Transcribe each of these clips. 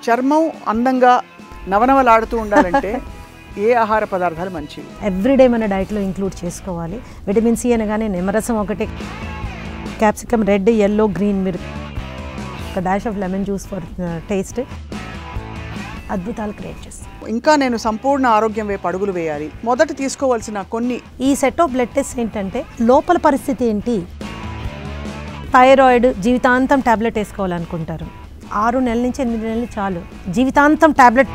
చర్మం అందంగా నవనవలాడుతూ ఉండాలంటే ఏ ఆహార పదార్థాలు మంచివి? ఎవ్రీడే మన డైట్లో ఇంక్లూడ్ చేసుకోవాలి. విటమిన్ సి అనగానే నిమ్మరసం ఒకటి, క్యాప్సికమ్ రెడ్, yellow, గ్రీన్, మీరు ఒక dash of lemon juice for taste అద్భుతాలు క్రియేట్ చేస్తాం. ఇంకా నేను సంపూర్ణ ఆరోగ్యం వైపు అడుగులు వేయాలి, మొదట తీసుకోవాల్సిన కొన్ని ఈ సెట్ ఆఫ్ బ్లడ్ టెస్ట్ ఏంటంటే లోపల పరిస్థితి ఏంటి. థైరాయిడ్ జీవితాంతం ట్యాబ్లెట్ వేసుకోవాలనుకుంటారు. 6 నెలల నుంచి 8 నెలలు చాలు, జీవితాంతం ట్యాబ్లెట్.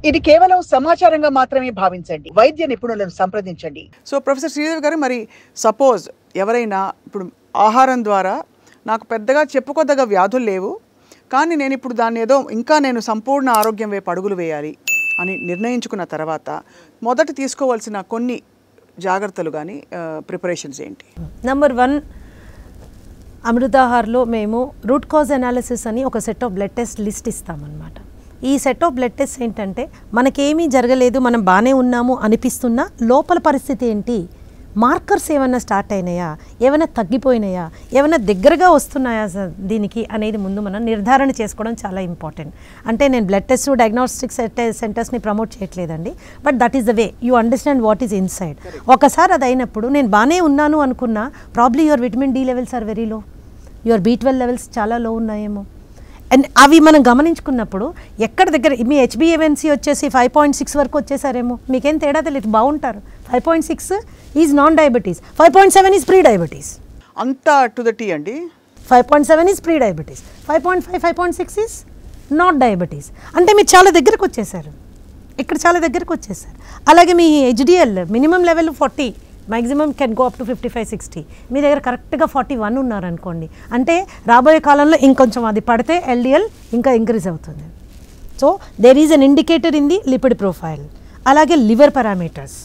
ఇది కేవలం సమాచారంగా మాత్రమే భావించండి. వైద్య నిపుణులను సంప్రదించండి. సో ప్రొఫెసర్ శ్రీదేవి గారు, మరి సపోజ్ ఎవరైనా ఇప్పుడు ఆహారం ద్వారా నాకు పెద్దగా చెప్పుకోదగ్గ వ్యాధులు లేవు, కానీ నేను ఇప్పుడు దాన్ని ఏదో ఇంకా నేను సంపూర్ణ ఆరోగ్యం వైపు అడుగులు వేయాలి అని నిర్ణయించుకున్న తర్వాత మొదట తీసుకోవాల్సిన కొన్ని జాగ్రత్తలు కానీ ప్రిపరేషన్స్ ఏంటి? నెంబర్ 1, అమృతాహార్లో మేము రూట్ కాజ్ అనాలిసిస్ అని ఒక set of blood test list ఇస్తామన్నమాట. ఈ సెట్ ఆఫ్ బ్లడ్ టెస్ట్ ఏంటంటే మనకేమీ జరగలేదు, మనం బాగానే ఉన్నాము అనిపిస్తున్నా లోపల పరిస్థితి ఏంటి, మార్కర్స్ ఏమైనా స్టార్ట్ అయినాయా, ఏమైనా తగ్గిపోయినాయా, ఏమైనా దగ్గరగా వస్తున్నాయా దీనికి అనేది ముందు మనం నిర్ధారణ చేసుకోవడం చాలా ఇంపార్టెంట్. అంటే నేను బ్లడ్ టెస్ట్ డయాగ్నోస్టిక్ సెంటర్స్ని ప్రమోట్ చేయట్లేదండి, but that is the way you understand what is inside. ఒకసారి అది అయినప్పుడు నేను బాగానే ఉన్నాను అనుకున్నా, probably your vitamin D levels are very low, your B12 levels చాలా లో ఉన్నాయేమో. అండ్ అవి మనం గమనించుకున్నప్పుడు ఎక్కడ దగ్గర మీ HbA1c వచ్చేసి 5.6 వరకు వచ్చేసారేమో, మీకేం తేడా తెలియదు, బాగుంటారు. 5.6 is non diabetes, 5.7 is pre diabetes. అంత టు ద టీ అండి. 5.7 is pre diabetes, 5.5, 5.6 is not diabetes. అంటే మీరు చాలా దగ్గరకు వచ్చేసారు, ఇక్కడ చాలా దగ్గరకు వచ్చేసారు. అలాగే మీ HDL minimum level 40, maximum can go up to 55-60. మీ దగ్గర కరెక్ట్గా 41 ఉన్నారనుకోండి, అంటే రాబోయే కాలంలో ఇంకొంచెం అది పడితే LDL ఇంకా ఇంక్రీజ్ అవుతుంది. So there is an indicator in the lipid profile. అలాగే లివర్ పారామీటర్స్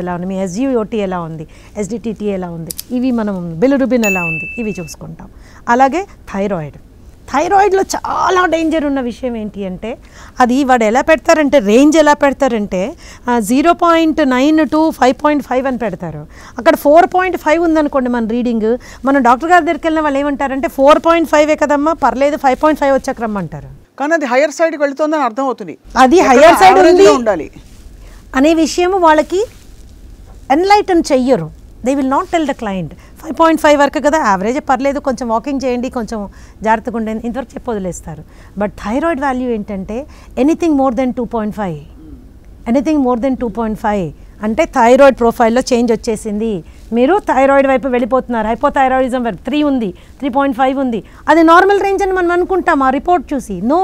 ఎలా ఉంది, మీ SGOT ఎలా ఉంది, SDTT ఎలా ఉంది, ఇవి మనం బిలిరుబిన్ ఎలా ఉంది, ఇవి చూసుకుంటాం. అలాగే థైరాయిడ్లో చాలా డేంజర్ ఉన్న విషయం ఏంటి అంటే, అది వాడు ఎలా పెడతారంటే రేంజ్ ఎలా పెడతారంటే 0.9 to 5.5 అని పెడతారు. అక్కడ 4.5 ఉందనుకోండి మన రీడింగ్, మనం డాక్టర్ గారి దగ్గరికి వెళ్ళిన వాళ్ళు ఏమంటారంటే 4.5 కదమ్మా, పర్లేదు 5.5 వచ్చాక రమ్మంటారు. కానీ అది హైయర్ సైడ్కి వెళుతుందని అర్థం అవుతుంది, అది హైయర్ సైడ్ ఉండాలి అనే విషయం వాళ్ళకి ఎన్లైటన్ చెయ్యరు. They will not tell the client 5.5 వరకు కదా, యావరేజ్ పర్లేదు, కొంచెం వాకింగ్ చేయండి, కొంచెం జాగ్రత్తగా ఉండండి, ఇంతవరకు చెప్పి వదిలేస్తారు. బట్ థైరాయిడ్ వాల్యూ ఏంటంటే ఎనీథింగ్ మోర్ దెన్ 2.5 అంటే థైరాయిడ్ ప్రొఫైల్లో చేంజ్ వచ్చేసింది, మీరు థైరాయిడ్ వైపు వెళ్ళిపోతున్నారు. హైపోథైరాయిడిజం 3 ఉంది, 3.5 ఉంది, అది నార్మల్ రేంజ్ అని మనం అనుకుంటాం ఆ రిపోర్ట్ చూసి. No,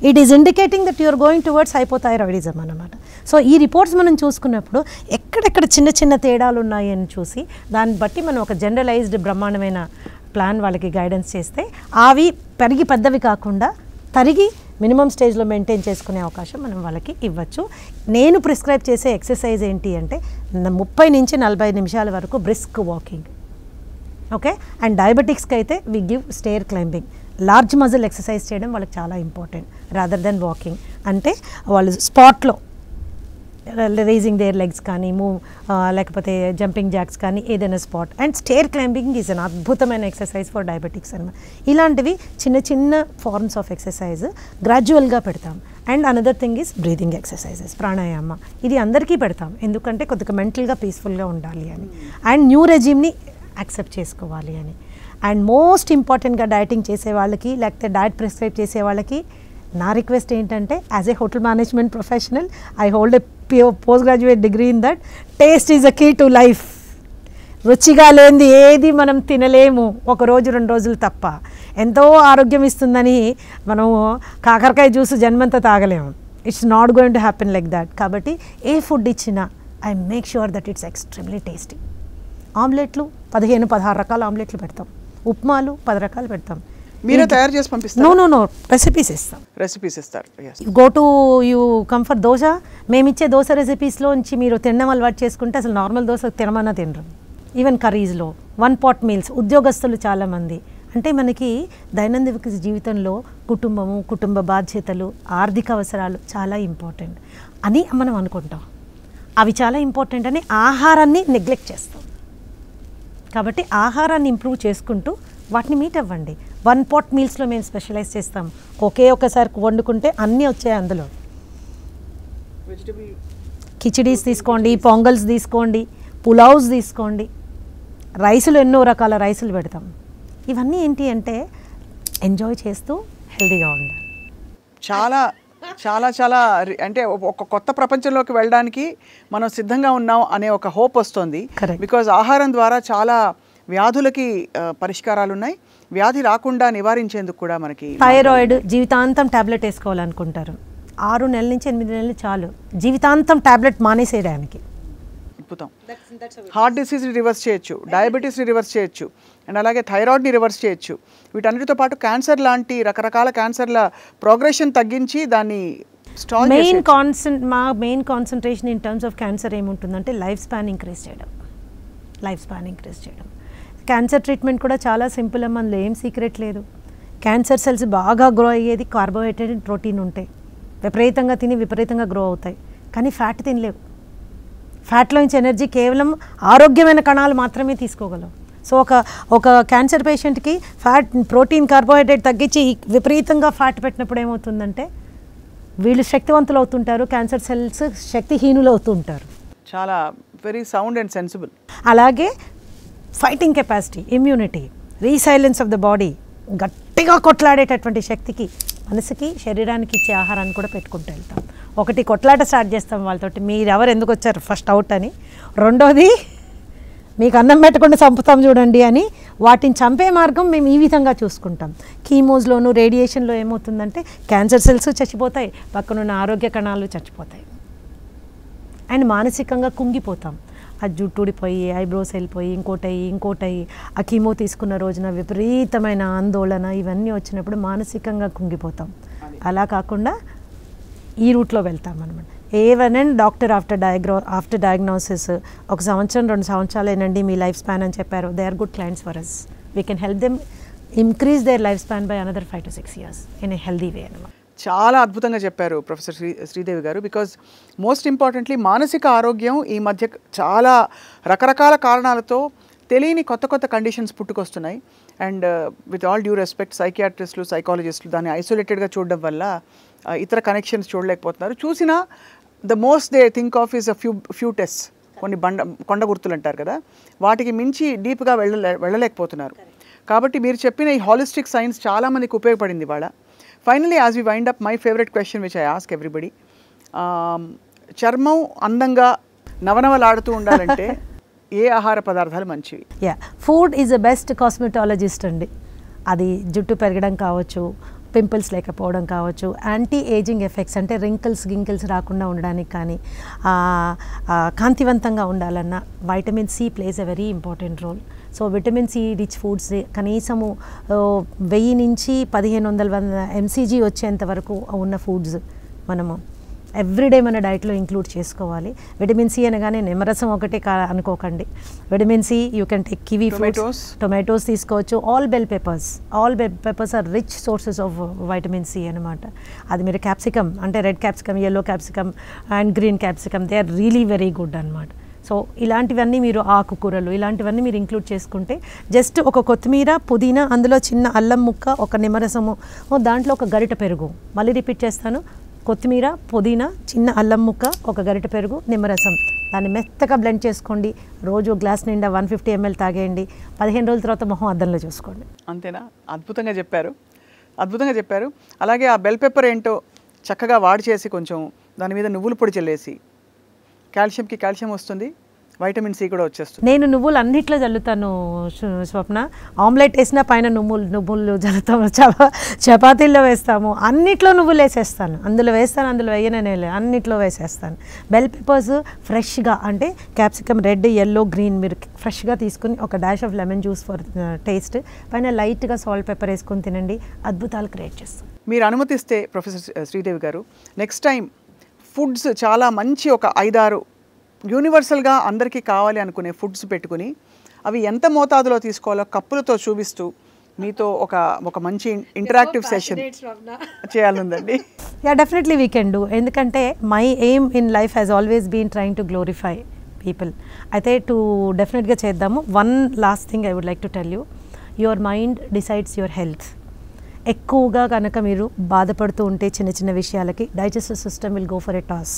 it is indicating that you are going towards hypothyroidism అన్నమాట. సో ఈ రిపోర్ట్స్ మనం చూసుకున్నప్పుడు ఎక్కడెక్కడ చిన్న చిన్న తేడాలు ఉన్నాయని చూసి దాన్ని బట్టి మనం ఒక జనరలైజ్డ్ బ్రహ్మాండమైన ప్లాన్ వాళ్ళకి గైడెన్స్ చేస్తే అవి పెరిగి పెద్దవి కాకుండా తరిగి మినిమం స్టేజ్లో మెయింటైన్ చేసుకునే అవకాశం మనం వాళ్ళకి ఇవ్వచ్చు. నేను ప్రిస్క్రైబ్ చేసే ఎక్సర్సైజ్ ఏంటి అంటే 30 నుంచి 40 నిమిషాల వరకు బ్రిస్క్ వాకింగ్, ఓకే. అండ్ డయాబెటిక్స్కి అయితే we give stair climbing. Large muscle exercise చేయడం వాళ్ళకి చాలా ఇంపార్టెంట్ రాదర్ దెన్ వాకింగ్. అంటే వాళ్ళు స్పాట్లో రేజింగ్ దేర్ లెగ్స్ కానీ లేకపోతే జంపింగ్ జాక్స్ కానీ ఏదైనా spot. And stair climbing is an అద్భుతమైన ఎక్సర్సైజ్ ఫర్ డయాబెటిక్స్ అనమాట. ఇలాంటివి చిన్న చిన్న ఫార్మ్స్ ఆఫ్ ఎక్సర్సైజ్ గ్రాడ్యువల్గా పెడతాం. And another thing is breathing exercises, pranayama. ఇది అందరికీ పెడతాం, ఎందుకంటే కొద్దిగా మెంటల్గా పీస్ఫుల్గా ఉండాలి అని, అండ్ న్యూ రెజిమ్ని యాక్సెప్ట్ చేసుకోవాలి అని. అండ్ మోస్ట్ ఇంపార్టెంట్గా డైటింగ్ చేసే వాళ్ళకి లేకపోతే డైట్ ప్రిస్క్రైబ్ చేసే వాళ్ళకి నా రిక్వెస్ట్ ఏంటంటే, as a hotel management professional I hold a post graduate degree in that taste is a key to life. రుచిగా లేనిది ఏది మనం తినలేము, 1 రోజు 2 రోజులు తప్ప. ఎంతో ఆరోగ్యం ఇస్తుందని మనం కాకరకాయ జ్యూస్ జన్మంతా తాగలేము. It's not going to happen like that. కాబట్టి ఏ ఫుడ్ ఇచ్చినా I make sure that it's extremely tasty. ఆమ్లెట్లు 15-16 రకాల ఆమ్లెట్లు పెడతాం, ఉప్మాలు 10 రకాలు పెడతాం. మీరే తయారు చేసి పంపిస్తారు? నో, రెసిపీస్ ఇస్తాం. రెసిపీస్ ఇస్తారు. Go to you come for dosa, మేమిచ్చే దోశ రెసిపీస్లోంచి మీరు తినడం అలవాటు చేసుకుంటే అసలు నార్మల్ దోశ తినమన్నా తినరు. ఈవెన్ కర్రీస్లో 1 pot మీల్స్. ఉద్యోగస్తులు చాలామంది, అంటే మనకి దైనందిక జీవితంలో కుటుంబము, కుటుంబ బాధ్యతలు, ఆర్థిక అవసరాలు చాలా ఇంపార్టెంట్ అని మనం అనుకుంటాం. అవి చాలా ఇంపార్టెంట్ అని ఆహారాన్ని నెగ్లెక్ట్ చేస్తాం. కాబట్టి ఆహారాన్ని ఇంప్రూవ్ చేసుకుంటూ వాటిని మీట్ అవ్వండి. 1 pot మీల్స్లో మేము స్పెషలైజ్ చేస్తాం. ఒకసారి వండుకుంటే అన్నీ వచ్చాయి అందులో. కిచిడీస్ తీసుకోండి, పొంగల్స్ తీసుకోండి, పులావ్స్ తీసుకోండి, రైసులు ఎన్నో రకాల రైసులు పెడతాం. ఇవన్నీ ఏంటి అంటే ఎంజాయ్ చేస్తూ హెల్తీగా ఉండాలి. చాలా చాలా చాలా అంటే ఒక కొత్త ప్రపంచంలోకి వెళ్ళడానికి మనం సిద్ధంగా ఉన్నాం అనే ఒక హోప్ వస్తుంది. బికాజ్ ఆహారం ద్వారా చాలా వ్యాధులకి పరిష్కారాలు ఉన్నాయి. వ్యాధి రాకుండా నివారించేందుకు కూడా మనకి థైరాయిడ్ జీవితాంతం టాబ్లెట్ వేసుకోవాలనుకుంటారు. 6 నెలల నుంచి 8 నెలలు చాలు జీవితాంతం టాబ్లెట్ మానేసేయడానికి. అద్భుతం. హార్ట్ డిసీజ్ని రివర్స్ చేయొచ్చు, డయాబెటీస్ని రివర్స్ చేయొచ్చు, అండ్ అలాగే థైరాయిడ్ని రివర్స్ చేయొచ్చు. వీటన్నిటితో పాటు క్యాన్సర్ లాంటి రకరకాల క్యాన్సర్ల ప్రోగ్రెషన్ తగ్గించి దాన్ని main concentration in terms of cancer ఏముంటుందంటే లైఫ్ స్పాన్ ఇంక్రీజ్ చేయడం. క్యాన్సర్ ట్రీట్మెంట్ కూడా చాలా సింపుల్ అమ్మ, అందులో ఏం సీక్రెట్ లేదు. క్యాన్సర్ సెల్స్ బాగా గ్రో అయ్యేది కార్బోహైడ్రేట్ అండ్ ప్రోటీన్ ఉంటాయి. విపరీతంగా తిని విపరీతంగా గ్రో అవుతాయి. కానీ ఫ్యాట్ తినలేవు. ఫ్యాట్లో నుంచి ఎనర్జీ కేవలం ఆరోగ్యమైన కణాలు మాత్రమే తీసుకోగలవు. సో ఒక క్యాన్సర్ పేషెంట్కి ఫ్యాట్, ప్రోటీన్, కార్బోహైడ్రేట్ తగ్గించి విపరీతంగా ఫ్యాట్ పెట్టినప్పుడు ఏమవుతుందంటే వీళ్ళు శక్తివంతులు అవుతుంటారు, క్యాన్సర్ సెల్స్ శక్తిహీనులు అవుతుంటారు. చాలా వెరీ సౌండ్ అండ్ సెన్సిబుల్. అలాగే fighting capacity, immunity, resilience of the body, గట్టిగా కొట్లాడేటటువంటి శక్తికి మనసుకి శరీరానికి ఇచ్చే ఆహారాన్ని కూడా పెట్టుకుంటూ వెళ్తాం. ఒకటి కొట్లాట స్టార్ట్ చేస్తాం వాళ్ళతోటి, మీరు ఎవరు ఎందుకు వచ్చారు ఫస్ట్ అవుట్ అని. రెండోది మీకు అన్నం పెట్టకుండా చంపుతాం చూడండి అని. వాటిని చంపే మార్గం మేము ఈ విధంగా చూసుకుంటాం. కీమోస్లోను రేడియేషన్లో ఏమవుతుందంటే క్యాన్సర్ సెల్స్ చచ్చిపోతాయి, పక్కనున్న ఆరోగ్య కణాలు చచ్చిపోతాయి, అండ్ మానసికంగా కుంగిపోతాం. ఆ జుట్టు ఊడిపోయి, ఐబ్రోస్ వెళ్ళిపోయి, ఇంకోటయి ఆ కీమో తీసుకున్న రోజున విపరీతమైన ఆందోళన ఇవన్నీ వచ్చినప్పుడు మానసికంగా కుంగిపోతాం. అలా కాకుండా ఈ రూట్లో వెళ్తాం అనమాట. Even and doctor after diagnosis 1 సంవత్సరం 2 సంవత్సరాలేనండి మీ లైఫ్ స్పాన్ అని చెప్పారు. They are good clients for us. We can help them increase their life span by another 5 to 6 years in a healthy way అనమాట. చాలా అద్భుతంగా చెప్పారు ప్రొఫెసర్ శ్రీదేవి గారు. బికాజ్ మోస్ట్ ఇంపార్టెంట్లీ మానసిక ఆరోగ్యం ఈ మధ్య చాలా రకరకాల కారణాలతో తెలియని కొత్త కండిషన్స్ పుట్టుకొస్తున్నాయి. And with all due respect సైకియాట్రిస్టులు, సైకాలజిస్టులు దాన్ని ఐసోలేటెడ్గా చూడడం వల్ల ఇతర కనెక్షన్స్ చూడలేకపోతున్నారు. చూసినా the most they think of is few test, కొన్ని కొండ గుర్తులు అంటారు కదా, వాటికి మించి డీప్గా వెళ్ళలేకపోతున్నారు. కాబట్టి మీరు చెప్పిన ఈ హాలిస్టిక్ సైన్స్ చాలామందికి ఉపయోగపడింది ఇవాళ. Finally as we wind up, my favourite question which I ask everybody, చర్మం అందంగా నవనవలాడుతూ ఉండాలంటే ఏ ఆహార పదార్థాలు మంచివి? Food is the best cosmetologist అండి. అది జుట్టు పెరగడం కావచ్చు, పింపుల్స్ లేకపోవడం కావచ్చు, యాంటీ ఏజింగ్ ఎఫెక్ట్స్ అంటే రింకిల్స్ రాకుండా ఉండడానికి కానీ, కాంతివంతంగా ఉండాలన్నా vitamin C plays a very important role. So vitamin C rich foods కనీసము 1000 నుంచి 1500 mcg వచ్చేంత వరకు ఉన్న ఫుడ్స్ మనము ఎవ్రీడే మన డైట్లో ఇంక్లూడ్ చేసుకోవాలి. విటమిన్ సి అనగానే నిమ్మరసం ఒకటే అనుకోకండి. Vitamin C you can take kiwi fruits, tomatoes తీసుకోవచ్చు. All bell peppers are rich sources of vitamin C అనమాట. అది మీరు క్యాప్సికమ్ అంటే red capsicum, yellow capsicum and green capsicum, they are really very good అనమాట. సో ఇలాంటివన్నీ మీరు ఆకుకూరలు ఇలాంటివన్నీ మీరు ఇంక్లూడ్ చేసుకుంటే జస్ట్ ఒక కొత్తిమీర, పుదీనా, అందులో చిన్న అల్లం ముక్క, ఒక నిమ్మరసము, దాంట్లో ఒక గరిట పెరుగు, మళ్ళీ రిపీట్ చేస్తాను, కొత్తిమీర, పుదీనా, చిన్న అల్లం ముక్క, ఒక గరిట పెరుగు, నిమ్మరసం, దాన్ని మెత్తగా బ్లెండ్ చేసుకోండి. రోజు గ్లాస్ నిండా 150 ml తాగేయండి. 15 రోజుల తర్వాత మొహం అద్దంలో చూసుకోండి. అంతేనా? అద్భుతంగా చెప్పారు. అలాగే ఆ బెల్ పెప్పర్ ఏంటో చక్కగా వాడి చేసి కొంచెం దాని మీద నువ్వుల పొడి చల్లేసి, కాల్షియంకి కాల్షియం వస్తుంది, వైటమిన్ సి కూడా వచ్చేస్తుంది. నేను నువ్వులు అన్నిట్లో చల్లుతాను స్వప్న. ఆమ్లెట్ వేసిన పైన నువ్వులు చల్లుతాము, చపాతీల్లో వేస్తాము, అన్నిట్లో నువ్వులు వేసేస్తాను. అందులో వేయనే అన్నిట్లో వేసేస్తాను. బెల్ పెప్పర్స్ ఫ్రెష్గా అంటే క్యాప్సికమ్ రెడ్, ఎల్లో, గ్రీన్ మీరు ఫ్రెష్గా తీసుకుని ఒక dash of lemon juice for taste, పైన లైట్గా సాల్ట్ పెప్పర్ వేసుకొని తినండి, అద్భుతాలు క్రియేట్ చేస్తాం. మీరు అనుమతిస్తే ప్రొఫెసర్ శ్రీదేవి గారు, నెక్స్ట్ టైం ఫుడ్స్ చాలా మంచి ఒక 5-6 యూనివర్సల్గా అందరికీ కావాలి అనుకునే ఫుడ్స్ పెట్టుకుని అవి ఎంత మోతాదులో తీసుకోవాలో కప్పులతో చూపిస్తూ మీతో ఒక మంచి ఇంటరాక్టివ్ సెషన్ చేయాలందండి. Definitely we can do. ఎందుకంటే my aim in life has always been trying to glorify people. అయితే డెఫినెట్గా చేద్దాము. One last thing I would like to tell you, your mind decides your health. ఎక్కువగా కనుక మీరు బాధపడుతూ ఉంటే చిన్న చిన్న విషయాలకి digestive system will go for a toss.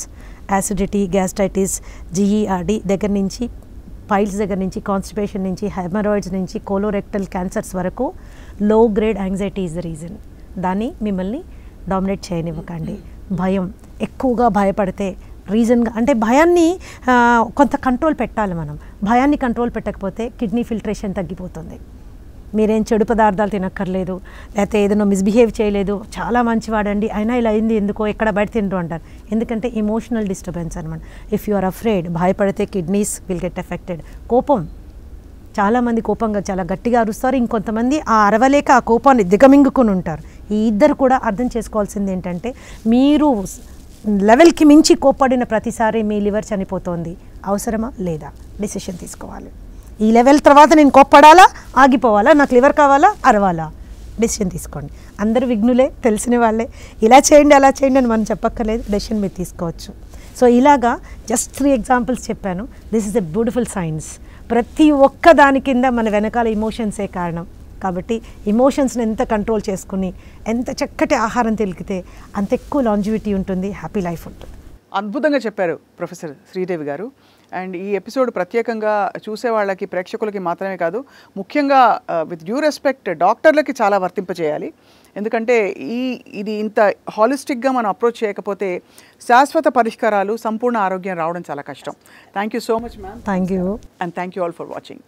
Acidity, gastritis, GERD దగ్గర నుంచి, పైల్స్ దగ్గర నుంచి, కాన్స్టిపేషన్ నుంచి, హెమరాయిడ్స్ నుంచి, కోలోరెక్టల్ క్యాన్సర్స్ వరకు లో grade anxiety is the reason. దాన్ని మిమ్మల్ని డామినేట్ చేయనివ్వకండి. భయం, ఎక్కువగా భయపడితే రీజన్గా, అంటే భయాన్ని కొంత కంట్రోల్ పెట్టాలి మనం. భయాన్ని కంట్రోల్ పెట్టకపోతే కిడ్నీ ఫిల్ట్రేషన్ తగ్గిపోతుంది. మీరేం చెడు పదార్థాలు తినక్కర్లేదు, లేకపోతే ఏదైనా మిస్బిహేవ్ చేయలేదు, చాలా మంచివాడండి అయినా ఇలా అయింది ఎందుకో, ఎక్కడ బయట తింటూ అంటారు. ఎందుకంటే ఎమోషనల్ డిస్టర్బెన్స్ అనమాట. ఇఫ్ యు ఆర్ అఫ్రేడ్, భయపడితే కిడ్నీస్ విల్ గెట్ ఎఫెక్టెడ్. కోపం, చాలామంది కోపంగా చాలా గట్టిగా అరుస్తారు, ఇంకొంతమంది ఆ అరవలేక ఆ కోపాన్ని దిగమింగుకుని ఉంటారు. ఈ ఇద్దరు కూడా అర్థం చేసుకోవాల్సింది ఏంటంటే, మీరు లెవెల్కి మించి కోప్పడిన ప్రతిసారి మీ లివర్ చనిపోతుంది. అవసరమా లేదా డిసిషన్ తీసుకోవాలి. ఈ లెవెల్ తర్వాత నేను కోప్పడాలా, ఆగిపోవాలా, నాకు లివర్ కావాలా, అరవాలా, డెసిషన్ తీసుకోండి. అందరూ విఘ్నులే, తెలిసిన వాళ్ళే. ఇలా చేయండి అలా చేయండి అని మనం చెప్పక్కర్లేదు, డెసిషన్ మీరు తీసుకోవచ్చు. సో ఇలాగా జస్ట్ 3 ఎగ్జాంపుల్స్ చెప్పాను. This is a beautiful science. ప్రతి ఒక్క దాని కింద మన వెనకాల ఇమోషన్సే కారణం. కాబట్టి ఇమోషన్స్ని ఎంత కంట్రోల్ చేసుకుని, ఎంత చక్కటి ఆహారం తెలికితే అంత ఎక్కువ లాంజివిటీ ఉంటుంది, హ్యాపీ లైఫ్ ఉంటుంది. అద్భుతంగా చెప్పారు ప్రొఫెసర్ శ్రీదేవి గారు. అండ్ ఈ ఎపిసోడ్ ప్రత్యేకంగా చూసే వాళ్ళకి, ప్రేక్షకులకి మాత్రమే కాదు, ముఖ్యంగా విత్ డ్యూ రెస్పెక్ట్ డాక్టర్లకి చాలా వర్తింపజేయాలి. ఎందుకంటే ఇది ఇంత హాలిస్టిక్గా మనం అప్రోచ్ చేయకపోతే శాశ్వత పరిష్కారాలు, సంపూర్ణ ఆరోగ్యం రావడం చాలా కష్టం. Thank you so much ma'am. Thank you. And thank you all for watching.